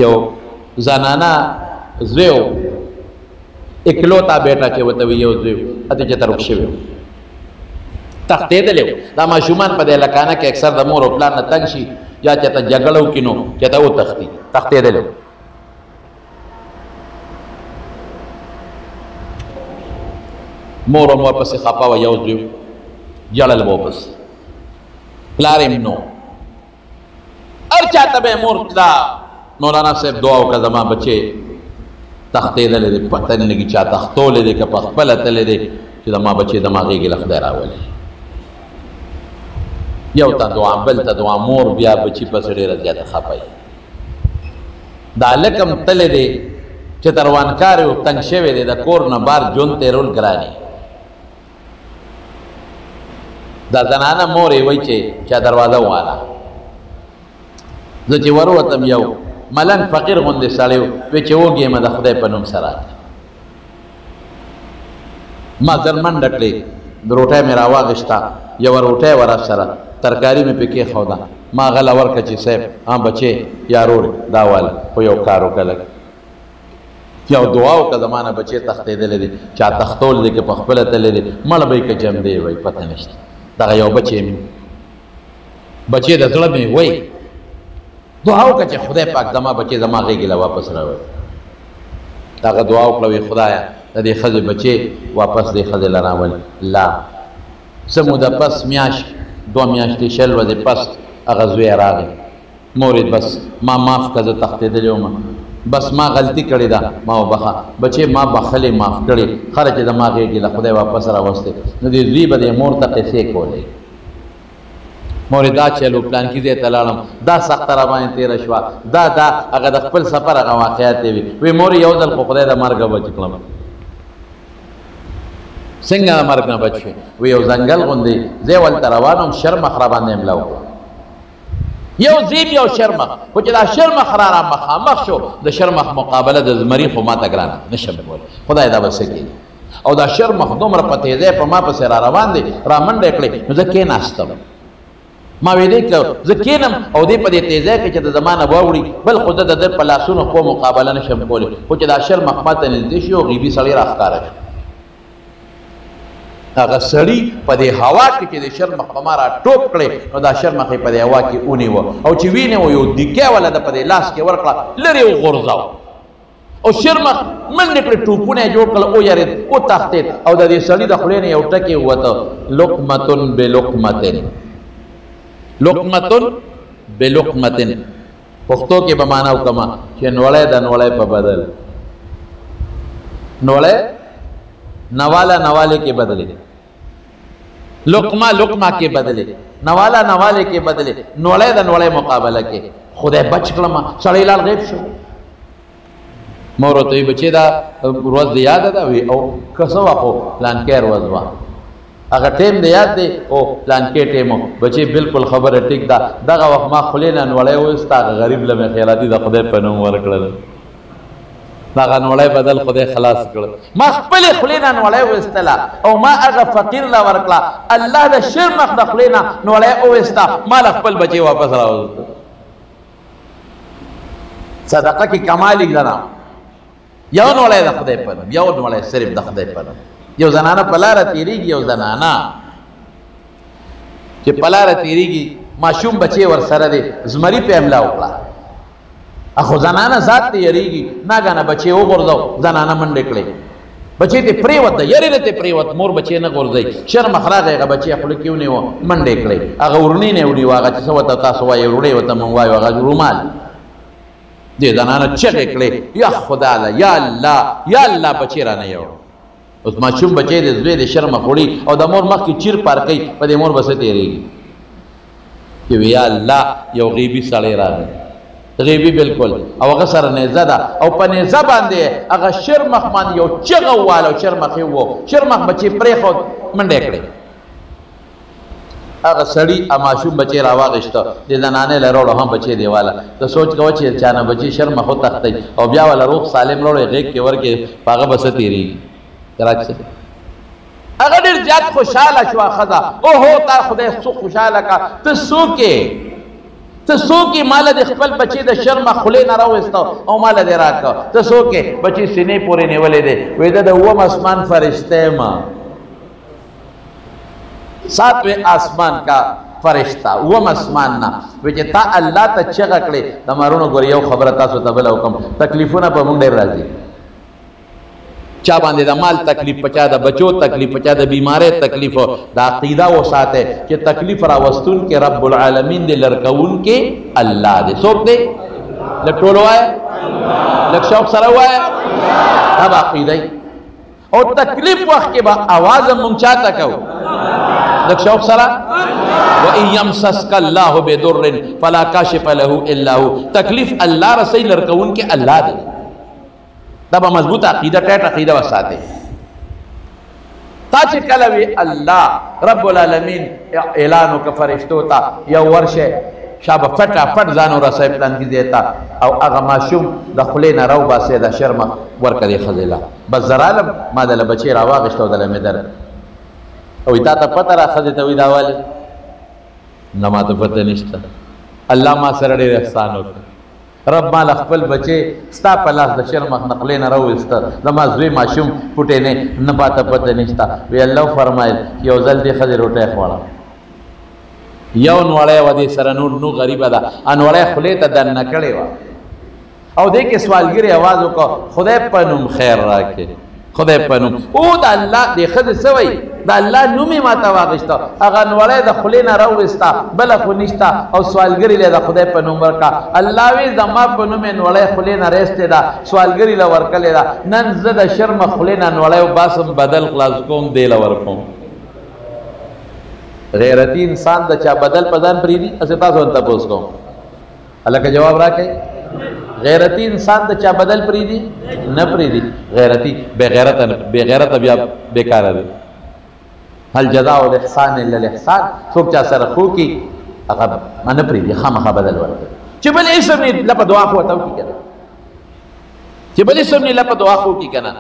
یو زنانا زویو اکلوتا بیٹا چې ورته وي یو زوی هلته چې ته روک شوی تښتېدلی و دا ماشومان په دې لکانه کې اکثر د مور او پلار نه تنګ شي یا چې ته جګړه وکړي نو چې ته وتښتي تښتېدلی و مور هم ورپسې خفه وه یو زوی ژړل به ورپسې پلار یې نو هر چاته به یې مور دا مولانا صاحب دعا وکړه زما بچې تښتېدلی دی پته نه لګي چا تښتولی دی که په خپله تللی دی چې زما بچې زما غېږې له خدای راولي یو ته دعا بل ته دعا مور بیا بچي پسې ډېره زیاته خفه دا هلک هم تللی دی چې تروانکار و تنګ شوی دی د کور نه بار ژوند تېرول ګران دا زنانه مور یې وایي چې چا دروازه وواله زه چې وروتم یو ملنګ فقیر غوندې سړی و وی چې وږې د خدای په نوم سره ما زر منډه کړې روټۍ مې راواغېسته یوه روټۍ وه را سره ترکاري مې پې کېښوده ما غله ورکړه چې صاحب بچې یا رور دا واله خو یو کار وکړه لږ یو دعا وکړه زما نه بچې تښتېدلی دی چا تښتول دی که په خپله تللی دی مړ به یې که جم دی وایي پته نشته دغه یو بچې مې بچې د زړه مې وایي دعا وکړه چې خدای پاک زما بچې زما غېږې له واپس راوړي هغه دعا وکړه وایي خدایه د دې ښځې بچې واپس دې ښځې له راولي لا څه موده پس میاشت 2 میاشتې 20 ورځې پس هغه زوی راغی مور یې بس ما معاف کړه زه تښتېدلی وم بس ما غلطي کړې ده ما وبخه بچې ما بخلې معاف کړې خره چې زما غېږې له خدای واپس راوستې نو دې زوی به دې مور ته قصې کولې مور دا چلو پلانکي ځای ته لاړم دا سخته را باندې تېره شوه دا هغه د خپل سفر هغه واقعات یې وي مور یو ځل خو خدای د مرګه بچ کړم څنګه د مرګ نه بچ شوې وی یو ځنګل غوندې زه ولته روان وم شرمخ را باندې املا وکړه یو زیب یو شرمخ خو چې دا شرمخ را مخامخ شو د شرمخ مقابله د زمري خو ماته ګرانه نشم کولی خدای دا به څه کېږي او دا شرمخ دومره په تیزۍ په ما پسې را روان دی را منډه کړې نو زه کېناستم ما ویلې که زه کېنم او دې په دې تیزۍ کې چې د زما نه واوړي بل خو زه د ده په لاسونو خو مقابله نشم کولی خو چې دا شرمخ ماته نږدې شي او غیبي سړی راښکاره شي هغه سړي په دې هوا کې چې د شرمخ په ما را ټوپ کړې نو دا شرمخ یې په دې هوا کې ونیوه او چې وینې و یو دیګی والا د په دې لاس کې ورکړه لرې وغورځاو او شرمخ منډې کړې ټوپونه یې جوړ کړل ویرېد وتښتېد او د دې سړي د خولې نه یو ټکی ووته لقمتن بلقمتن لقمتن بلقمتن پښتو کې به معنا وکړم چې نوړی د نوړی په بدل نوړی نوالا نوالے کے بدلے لقمہ لقمہ کے بدلے نوالا نوالے کے بدلے نوڑے دا نوڑے مقابلہ کے خدای بچ کلمہ سڑی لال غیب شو مورو توی بچے دا روز دی یاد دا وی او کسو واقو پلانکے روز وا اگر ٹیم دی یاد دی او پلانکے ٹیمو بچے بالکل خبر ٹک دا دا وقت ما خلینا نوڑے ہوستا غریب لمے خیلاتی دا خدای پنوم ورکلل داغه نوړی بدل خدای خلاص کړ ما خپلې خولې نه نوړی وایستله او ما هغه فقیر له ورکړه الله د شرمخ د خولې نه نوړی وویسته ما له خپل بچې واپس راوسته صدقه کې کمال یې ګڼم یو نوړی د خدای په نوم یو نوړی صرف د خدای په نوم یو زنانه په لاره تېرېږي یو زنانه چې په لاره تېرېږي ماشوم بچې ورسره دی زمري پې حمله وکړه اخو زنانه ذات ته یریږي ناګانه بچې وغورځو زنانه منډې کړې بچې ته پرېوت ده یرې نه ته پرېوت مور بچې نه غورځوي شرمخ راغی هغه بچې خوله کې ونیوه منډې کړې هغه ورنۍ نه ونیوه هغه چې څه ورته تاسو وایئ وروړۍ ورته موږ وایو هغه رومال دې زنانه چغې کړې یا خدا الله یا الله یا الله بچې رانه یوړ اوس ماشوم بچې د زوی د شرمخ وړي او د مور مخکې چیر پار کوي په دې مور بسه تېرېږي چې یا الله یو غیبي سړی راغی غیبی بالکل او هغه سره نیزه ده او په نیزه باندې هغه شرمخ باندې یو چغه وواله او شرمخ یې وو شرمخ بچې پرېښود منډې کړې هغه سړي ماشوم بچې راواغېسته د زنانې له راوړو هم بچې دی واله ته سوچ کوه چې چا نه بچې شرمخ وتښتئ او بیا والا روغ سالم راوړی غېږ کې ورکې په هغه به څه تېرېږي راکښې هغه ډېر زیات خوشحاله شوه ښځه اوهو تا خدای څو خوشحاله کا ته څوک یې ته څوک مال د خپل بچی د شرم خولې نه راوستو او مال دې راکړه ته څوک بچی سینې پورې نیولې دی وې دا د اوم اسمان فرشته ما ساتویں آسمان کا فرشتہ اوم اسمان نا وچ تا الله ته چغه کړې د مارونو ګور یو خبره تاسو ته بل حکم تکلیفونه په مونږ ډېر راځي چا باندې د مال تکلیف پچا د بچو تکلیف پچا د بیماره تکلیف د عقیده و ساته چې تکلیف را وستون کې رب العالمین دې لړکون کې الله دې څوک دې لټول وای لک شوق سره وای دا عقیده او تکلیف وخت کې با आवाज مونږ چاته کو لک شوق سره وَإِن يَمْسَسْكَ اللَّهُ بِضُرٍّ فَلَا كَاشِفَ لَهُ إِلَّا هُوَ تکلیف الله رسي لړکون کې الله دې دا به مضبوط عقیده ټیټ عقیده وساته تا چې کله وی الله رب العالمین اعلان وک فرشتو ته یو ورشه شابه فټا فټ ځانو رسای پلان کې دیتا او هغه ماشوم د خلې نه راو باسه د شرم ورکړي خزیلا بس زرالم ما د بچی راواغشتو د لمدر او تا ته پته را خزې ته وی داواله نه ما ته پته نشته الله ما سره ډېر احسان وکړ رب مال خپل بچے ستا په لاس د شرم نقلې نه راوسته زما زوی ماشوم پټې نه پاته پته نشته وی الله فرمایل یو ځل دې خزې روټه خوړه یو نوړې و دې سره نو غریبه ده انوړې خلې ته دن کړې و او دې کې سوالګری आवाज وکړه خدای په نوم خیر راکړي خدای په نوم او د الله دې خزې سوي د الله نومې ماته واغشته هغه نوړې د خلې نه راوسته بل خو نشته او سوالګری له خدای په نوم ورکا الله وی زما په نوم نوړې خلې نه رسته دا سوالګری له ورکلې دا نن زه د شرم خلې نه نوړې باسم بدل خلاص کوم دی له ورکوم غیرتی انسان د چا بدل پدان پریدي اسه تاسو ته پوښ کوم الله کا جواب راکې غیرتی انسان د چا بدل پریدي نه پریدي غیرتی بے غیرت بیا بیکار دی هل جزاء الاحسان الا الاحسان څوک چا سره خو کی هغه نه پریدي خامخا بدل ورکړي چې بل اسم نه لپاره دعا خو ته کی کنه چې بل اسم نه لپاره دعا خو کی کنه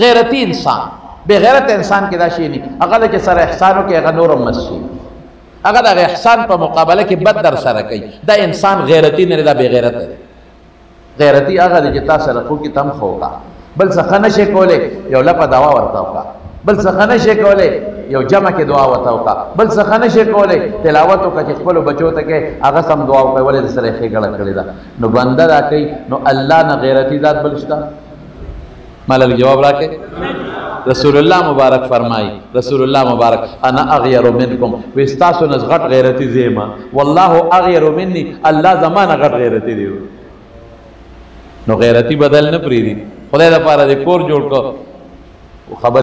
غیرتی انسان بے غیرت انسان کې دا شی نه هغه چې سره احسانو کې هغه نور مسجد هغه د احسان په مقابله کې بد در سره کوي دا انسان غیرتی نه دا بے غیرت دی غیرتی هغه چې تاسو سره خو کی تم خوکا بل څه نشي کوله یو لپاره دعا ورته وکا بل څه نشي کوله یو جمع کې دعا وته وکا بل څه نشي کوله تلاوت وکړي خپل بچو ته کې هغه سم دعا وکړي ولې سره یې غړ کړی دا نو بنده دا کوي نو الله نه غیرتی ذات بلشتا مالک جواب راکې رسول الله مبارک فرمای رسول الله مبارک انا اغیر منکم واستاسو نز غټ غیرتی زیما والله اغیر مني الله زمانه غټ غیرتی دی نو غیرتی بدل نه پریدي خدای د پاره د کور جوړ کو خبر